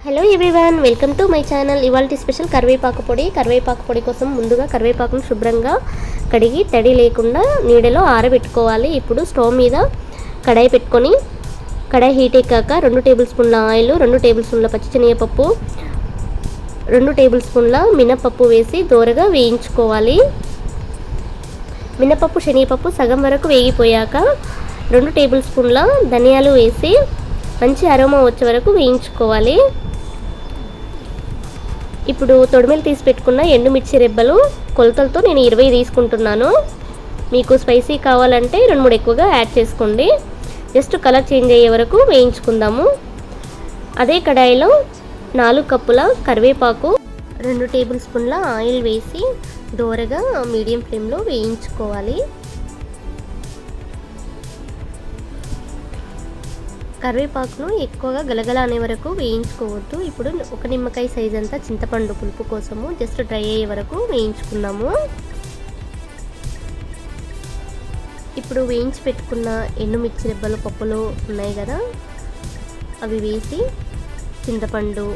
Hello everyone, welcome to my channel. ఇవాళ special కరివేపాకు పొడి కోసం ముందుగా కరివేపాకును శుభ్రంగా కడిగి తడి లేకుండా నీడలో ఆరబెట్టుకోవాలి. ఇప్పుడు స్టవ్ మీద కడాయి పెట్టుకొని కడాయి హీట్ ఎక్కాక 2 టేబుల్ స్పూన్ల ఆయిల్, 2 టేబుల్ స్పూన్ల పచ్చిశనగపప్పు, 2 టేబుల్ స్పూన్ల మినపప్పు వేసి దోరగా వేయించుకోవాలి. మినపప్పు శనగపప్పు సగం వరకు వేగిపోయాక 2 టేబుల్ స్పూన్ల ధనియాలు వేసి మంచి అరోమా వచ్చే వరకు వేయించుకోవాలి. ఇప్పుడు తొడిమెలు తీసి పెట్టుకున్న ఎండుమిర్చి రెబ్బలు కొలతలతో నేను 20 తీసుకుంటున్నాను. మీకు స్పైసీ కావాలంటే 2-3 ఎక్కువగా యాడ్ చేసుకోండి. జస్ట్ కలర్ చేంజ్ అయ్యే వరకు వేయించుకుందాము. అదే కడాయిలో 4 కప్పుల కరివేపాకు, 2 టేబుల్ స్పూన్ల ఆయిల్ వేసి దోరగా మీడియం ఫ్లేమ్లో వేయించుకోవాలి. కరివేపాకును ఎక్కువగా గలగల అనే వరకు వేయించుకోవద్దు. ఇప్పుడు 1 నిమ్మకాయ సైజ్ అంతా చింతపండు పులుపు కోసము జస్ట్ డ్రై అయ్యే వరకు వేయించుకున్నాము. ఇప్పుడు వేయించి పెట్టుకున్న ఎండుమిర్చి రెబ్బల పప్పులు ఉన్నాయి కదా, అవి వేసి చింతపండు,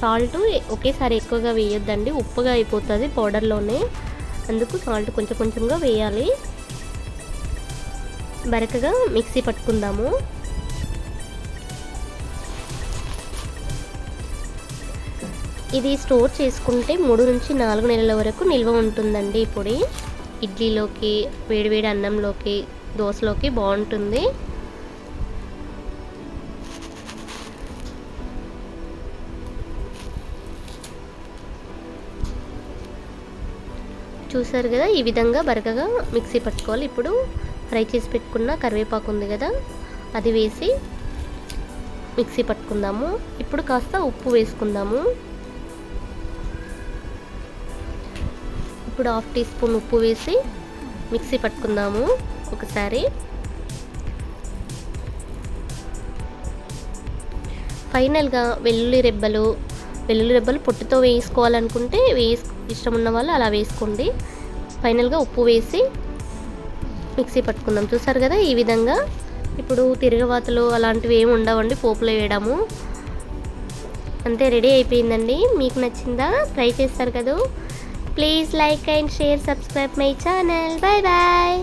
సాల్ట్ ఒకేసారి ఎక్కువగా వేయొద్దండి, ఉప్పుగా అయిపోతుంది పౌడర్లోనే. అందుకు సాల్ట్ కొంచెం కొంచెంగా వేయాలి. బరకగా మిక్సీ పట్టుకుందాము. ఇది స్టోర్ చేసుకుంటే 3 నుంచి 4 నెలల వరకు నిల్వ ఉంటుందండి. ఈ పొడి ఇడ్లీలోకి, వేడివేడి అన్నంలోకి, దోశలోకి బాగుంటుంది. చూసారు కదా, ఈ విధంగా బరకగా మిక్సీ పట్టుకోవాలి. ఇప్పుడు ఫ్రై చేసి పెట్టుకున్న కరివేపాకు ఉంది కదా, అది వేసి మిక్సీ పట్టుకుందాము. ఇప్పుడు కాస్త ఉప్పు వేసుకుందాము. ఇప్పుడు 1/2 టీ స్పూన్ ఉప్పు వేసి మిక్సీ పట్టుకుందాము ఒకసారి. ఫైనల్గా వెల్లుల్లి రెబ్బలు పొట్టుతో వేసుకోవాలనుకుంటే ఇష్టం ఉన్న వాళ్ళు అలా వేసుకోండి. ఫైనల్గా ఉప్పు వేసి మిక్సీ పట్టుకుందాం. చూసారు కదా, ఈ విధంగా. ఇప్పుడు తిరగవాతలు అలాంటివి ఏమి ఉండవండి, పోపులో వేయడము అంతే. రెడీ అయిపోయిందండి. మీకు నచ్చిందా? ట్రై చేస్తారు కదా. Please like and share, subscribe my channel. Bye bye.